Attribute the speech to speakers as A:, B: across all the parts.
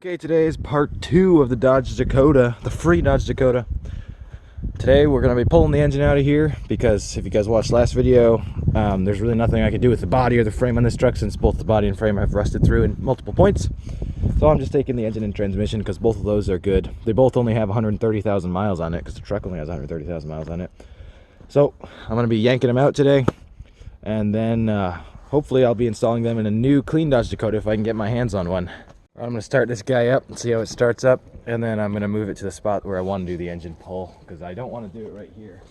A: Okay, today is part 2 of the Dodge Dakota, the free Dodge Dakota. Today we're going to be pulling the engine out of here because if you guys watched last video, there's really nothing I can do with the body or the frame on this truck since both the body and frame have rusted through in multiple points. So I'm just taking the engine and transmission because both of those are good. They both only have 130,000 miles on it because the truck only has 130,000 miles on it. So I'm going to be yanking them out today, and then hopefully I'll be installing them in a new clean Dodge Dakota if I can get my hands on one. I'm going to start this guy up and see how it starts up, and then I'm going to move it to the spot where I want to do the engine pull because I don't want to do it right here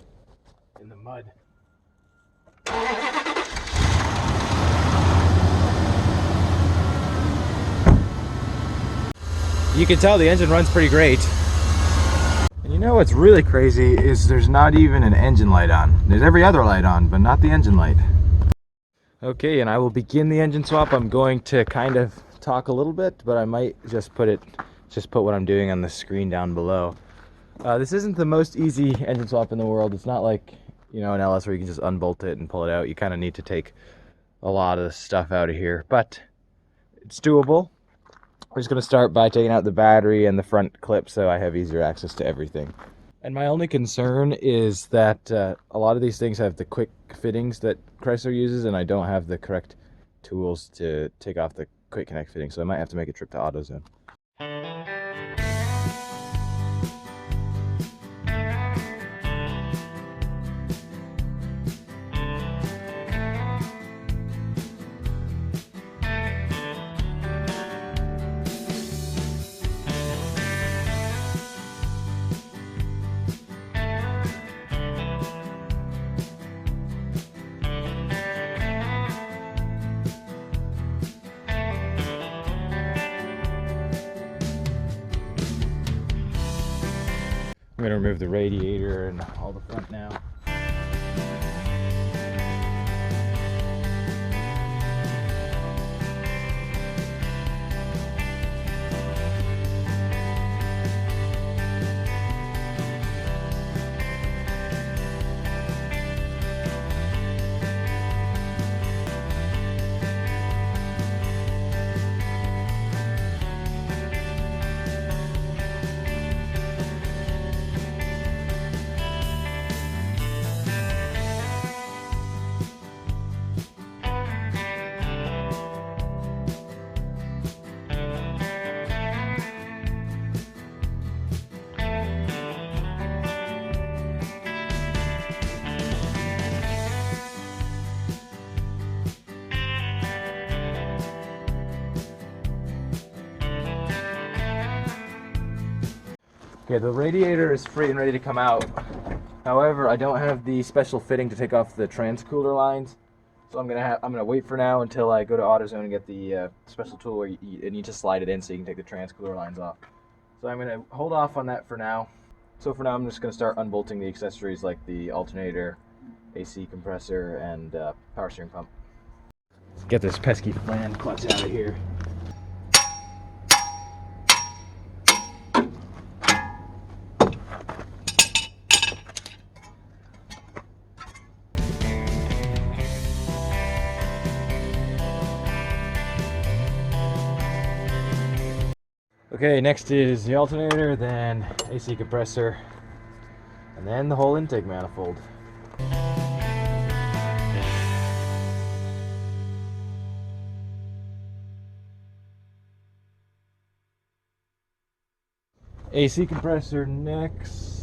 A: in the mud. You can tell the engine runs pretty great. And you know what's really crazy is there's not even an engine light on. There's every other light on, but not the engine light. Okay, and I will begin the engine swap. I'm going to kind of talk a little bit, but I might just put what I'm doing on the screen down below. This isn't the most easy engine swap in the world. It's not like, you know, an LS where you can just unbolt it and pull it out. You kind of need to take a lot of the stuff out of here, but it's doable. We're just going to start by taking out the battery and the front clip so I have easier access to everything. And my only concern is that a lot of these things have the quick fittings that Chrysler uses, and I don't have the correct tools to take off the quick connect fitting, so I might have to make a trip to AutoZone. I'm going to remove the radiator and all the front now. Okay, the radiator is free and ready to come out. However, I don't have the special fitting to take off the transcooler lines, so I'm gonna wait for now until I go to AutoZone and get the special tool where you need to slide it in so you can take the transcooler lines off. So I'm gonna hold off on that for now. So for now, I'm just gonna start unbolting the accessories like the alternator, AC compressor, and power steering pump. Let's get this pesky fan clutch out of here. Okay, next is the alternator, then AC compressor, and then the whole intake manifold. AC compressor next.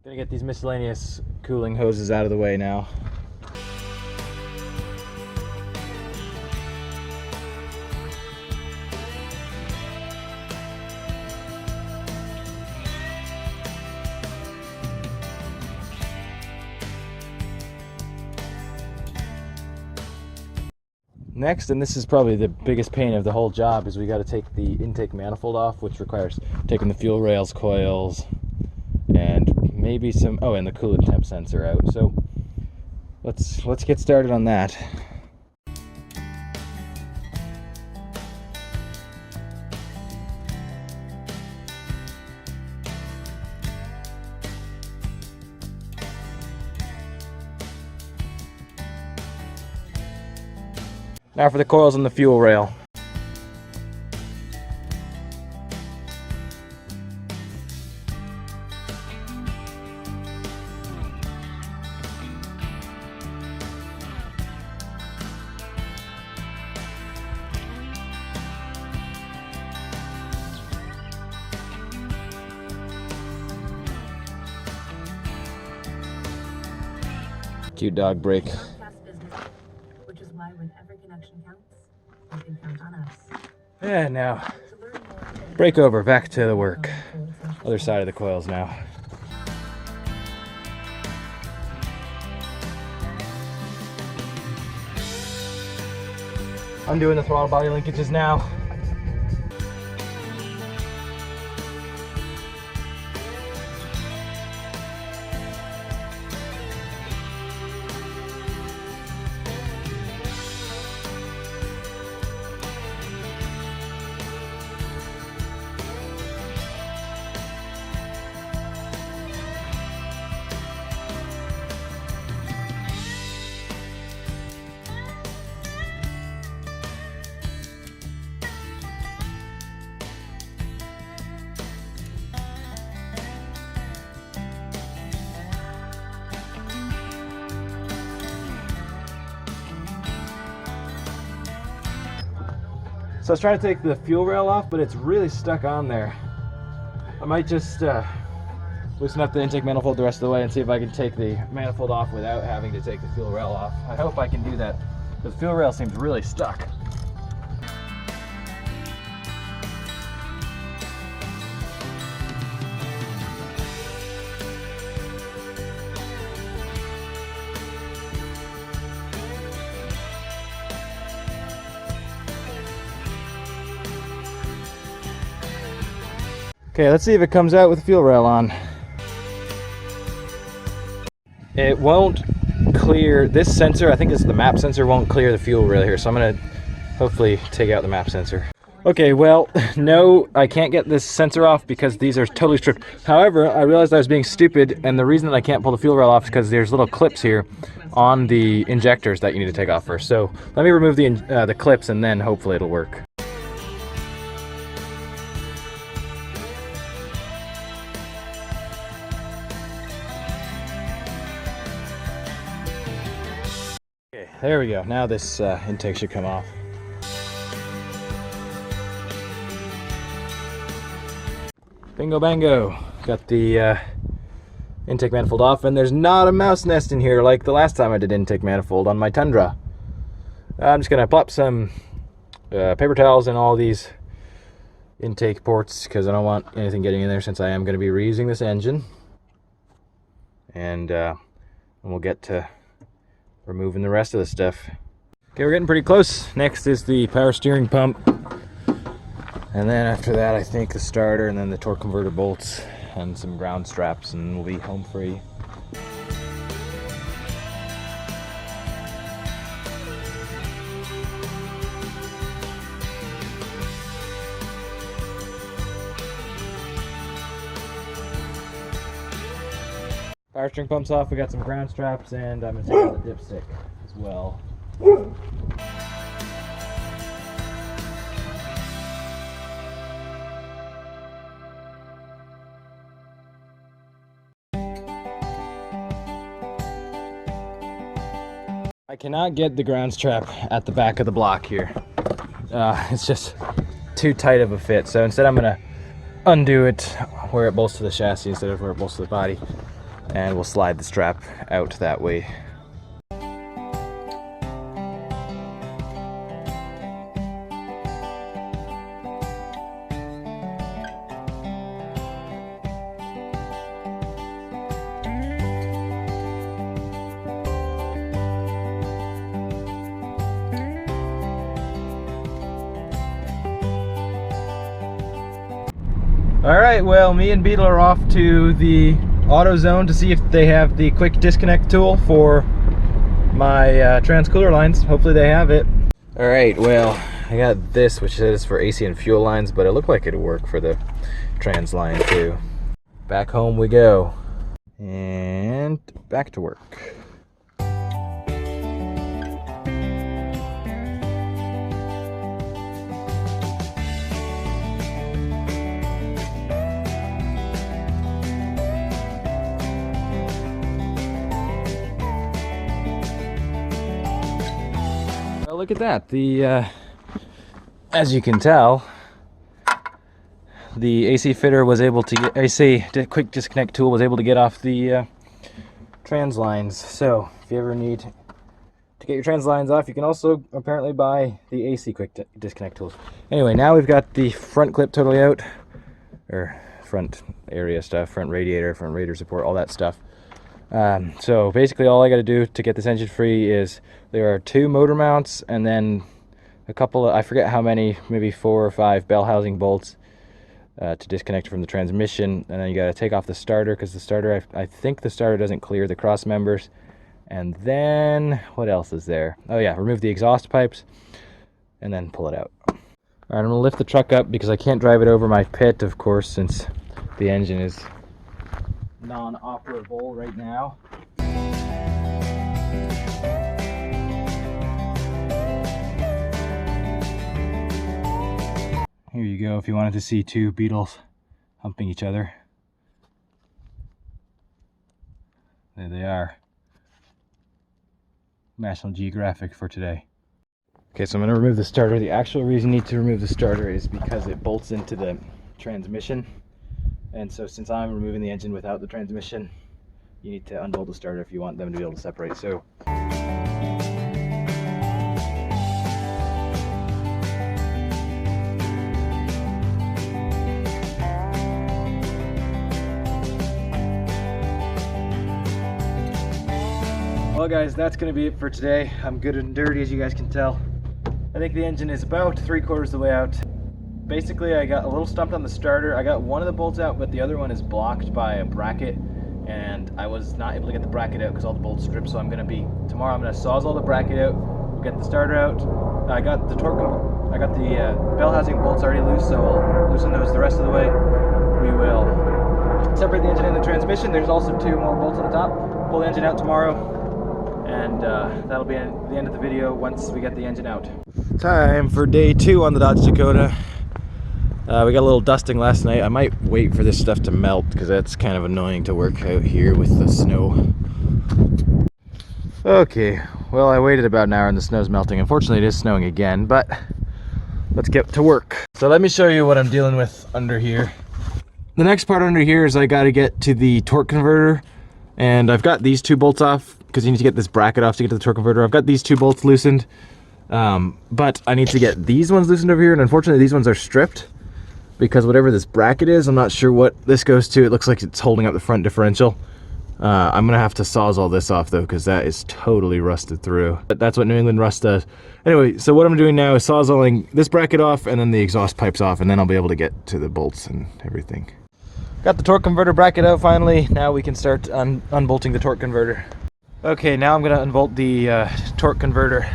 A: Gonna get these miscellaneous cooling hoses out of the way now. Next, and this is probably the biggest pain of the whole job, is we got to take the intake manifold off, which requires taking the fuel rails coils and maybe some, oh, and the coolant temp sensor out. So let's get started on that. Now for the coils and the fuel rail. Cute dog break.
B: Which is why when every connection counts, you can count on us.
A: Yeah, now break over, back to the work. Other side of the coils now. I'm doing the throttle body linkages now. So I was trying to take the fuel rail off, but it's really stuck on there. I might just loosen up the intake manifold the rest of the way and see if I can take the manifold off without having to take the fuel rail off. I hope I can do that, because the fuel rail seems really stuck. Okay, let's see if it comes out with the fuel rail on. It won't clear, this sensor, I think it's the map sensor, won't clear the fuel rail here, so I'm gonna hopefully take out the map sensor. Okay, well, no, I can't get this sensor off because these are totally stripped. However, I realized I was being stupid, and the reason that I can't pull the fuel rail off is because there's little clips here on the injectors that you need to take off first. So let me remove the clips, and then hopefully it'll work. Okay, there we go. Now this intake should come off. Bingo bango. Got the intake manifold off, and there's not a mouse nest in here like the last time I did intake manifold on my Tundra. I'm just gonna plop some paper towels in all these intake ports because I don't want anything getting in there, since I am going to be reusing this engine. And we'll get to removing the rest of the stuff. Okay, we're getting pretty close. Next is the power steering pump, and then after that I think the starter, and then the torque converter bolts and some ground straps, and we'll be home free. Power steering pump's off, we got some ground straps, and I'm going to take out the dipstick as well. I cannot get the ground strap at the back of the block here. It's just too tight of a fit, so instead I'm going to undo it where it bolts to the chassis instead of where it bolts to the body. And we'll slide the strap out that way. Alright, well, me and Beetle are off to the AutoZone to see if they have the quick disconnect tool for my trans cooler lines. Hopefully they have it. Alright, well, I got this, which says for AC and fuel lines, but it looked like it'd work for the trans line too. Back home we go. And back to work. look at that. As you can tell, the AC fitter was able to get, quick disconnect tool was able to get off the trans lines. So if you ever need to get your trans lines off, you can also apparently buy the AC quick disconnect tools. Anyway, now we've got the front clip totally out, or front area stuff, front radiator support, all that stuff. So basically all I got to do to get this engine free is there are 2 motor mounts and then a couple of, I forget how many, maybe 4 or 5 bell housing bolts to disconnect from the transmission, and then you got to take off the starter, because the starter, I think the starter doesn't clear the cross members. And then what else is there? Oh yeah, remove the exhaust pipes and then pull it out. All right, I'm gonna lift the truck up because I can't drive it over my pit, of course, since the engine is non-operable right now. Here you go, if you wanted to see 2 beetles humping each other. There they are. National Geographic for today. Okay, so I'm going to remove the starter. The actual reason you need to remove the starter is because it bolts into the transmission. And so since I'm removing the engine without the transmission, you need to unbolt the starter if you want them to be able to separate. So well guys, that's going to be it for today. I'm good and dirty, as you guys can tell. I think the engine is about 3/4 of the way out. Basically, I got a little stumped on the starter. I got one of the bolts out, but the other one is blocked by a bracket, and I was not able to get the bracket out because all the bolts stripped. So tomorrow I'm going to sawzall the bracket out, we'll get the starter out. I got the bell housing bolts already loose, so I'll loosen those the rest of the way. We will separate the engine and the transmission. There's also 2 more bolts on the top. Pull the engine out tomorrow. And that'll be the end of the video once we get the engine out. Time for day 2 on the Dodge Dakota. We got a little dusting last night. I might wait for this stuff to melt because that's kind of annoying to work out here with the snow. Okay, well, I waited about an hour and the snow's melting. Unfortunately, it is snowing again, but let's get to work. So let me show you what I'm dealing with under here. The next part under here is I got to get to the torque converter, and I've got these 2 bolts off because you need to get this bracket off to get to the torque converter. I've got these 2 bolts loosened, but I need to get these ones loosened over here, and unfortunately these ones are stripped because whatever this bracket is, I'm not sure what this goes to. It looks like it's holding up the front differential. I'm gonna have to sawzall this off though, because that is totally rusted through. But that's what New England rust does. Anyway, so what I'm doing now is sawzalling this bracket off and then the exhaust pipes off, and then I'll be able to get to the bolts and everything. Got the torque converter bracket out finally. Now we can start unbolting the torque converter. Okay, now I'm gonna unbolt the torque converter.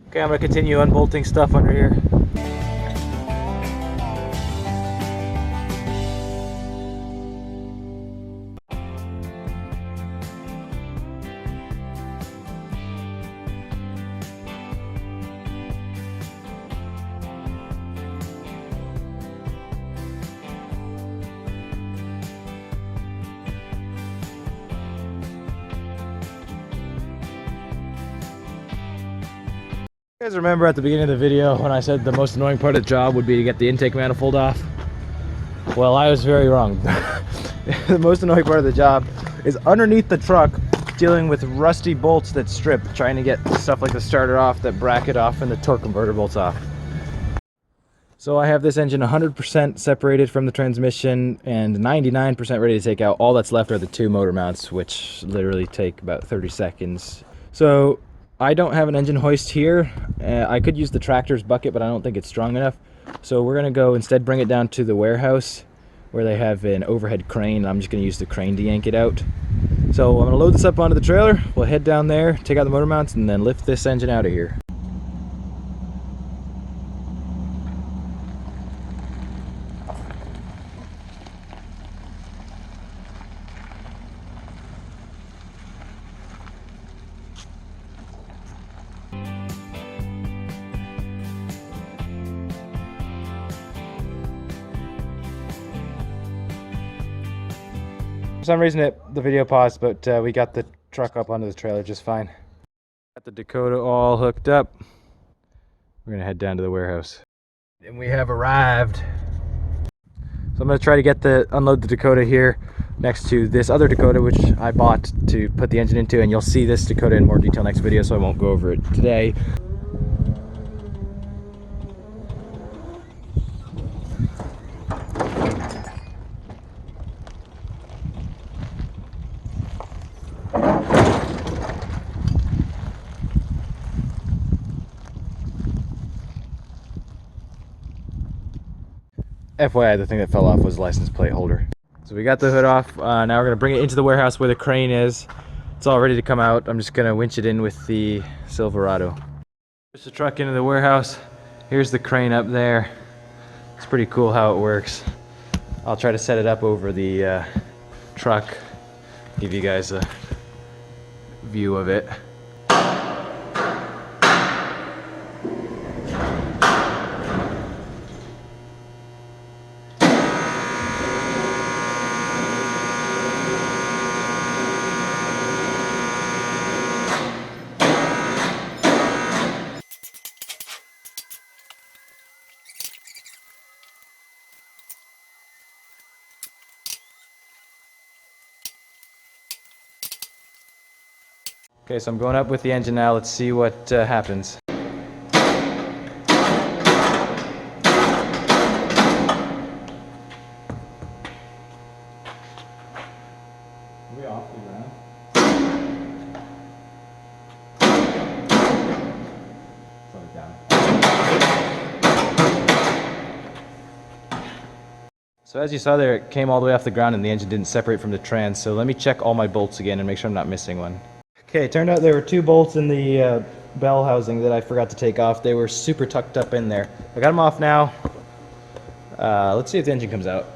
A: Okay, I'm gonna continue unbolting stuff under here. You guys remember at the beginning of the video when I said the most annoying part of the job would be to get the intake manifold off? Well, I was very wrong. The most annoying part of the job is underneath the truck, dealing with rusty bolts that strip, trying to get stuff like the starter off, that bracket off, and the torque converter bolts off. So I have this engine 100% separated from the transmission and 99% ready to take out. All that's left are the 2 motor mounts, which literally take about 30 seconds. So I don't have an engine hoist here. I could use the tractor's bucket, but I don't think it's strong enough. So we're gonna go instead bring it down to the warehouse where they have an overhead crane. I'm just gonna use the crane to yank it out. So I'm gonna load this up onto the trailer. We'll head down there, take out the motor mounts, and then lift this engine out of here. For some reason the video paused, but we got the truck up onto the trailer just fine. Got the Dakota all hooked up. We're gonna head down to the warehouse. And we have arrived. So I'm gonna try to unload the Dakota here next to this other Dakota, which I bought to put the engine into, and you'll see this Dakota in more detail next video, so I won't go over it today. FYI, the thing that fell off was the license plate holder. So we got the hood off. Now we're gonna bring it into the warehouse where the crane is. It's all ready to come out. I'm just gonna winch it in with the Silverado. Push the truck into the warehouse. Here's the crane up there. It's pretty cool how it works. I'll try to set it up over the truck, give you guys a view of it. Okay, so I'm going up with the engine now. Let's see what happens. Are we off the ground? Slow it down. So as you saw there, it came all the way off the ground and the engine didn't separate from the trans. So let me check all my bolts again and make sure I'm not missing one. Okay, it turned out there were 2 bolts in the bell housing that I forgot to take off. They were super tucked up in there. I got them off now. Let's see if the engine comes out.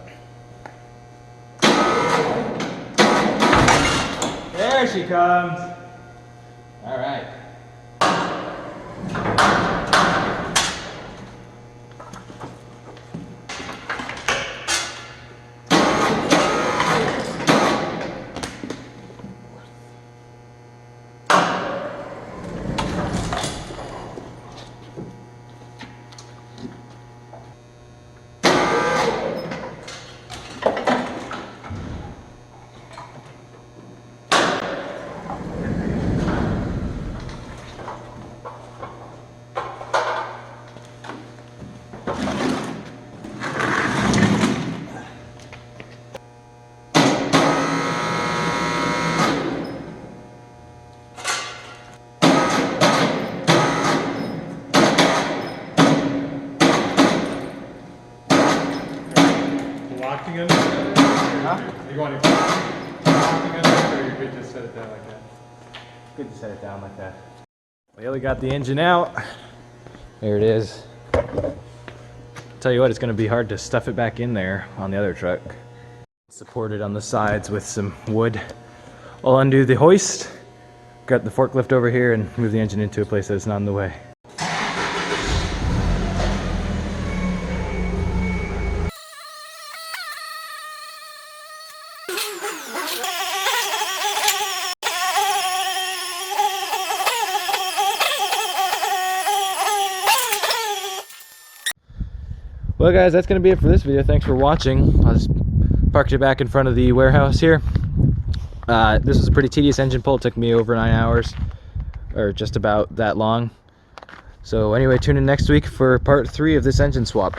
A: There she comes. All right.
C: Locking under it?
A: Huh?
C: You want to locking under it, or you could just set it down like that?
A: Good to set it down like that. Well, we got the engine out. There it is. Tell you what, it's going to be hard to stuff it back in there on the other truck. Supported on the sides with some wood. I'll undo the hoist, got the forklift over here, and move the engine into a place that's not in the way. Well guys, that's going to be it for this video. Thanks for watching. I'll just park you back in front of the warehouse here. This was a pretty tedious engine pull. It took me over 9 hours, or just about that long. So anyway, tune in next week for part 3 of this engine swap.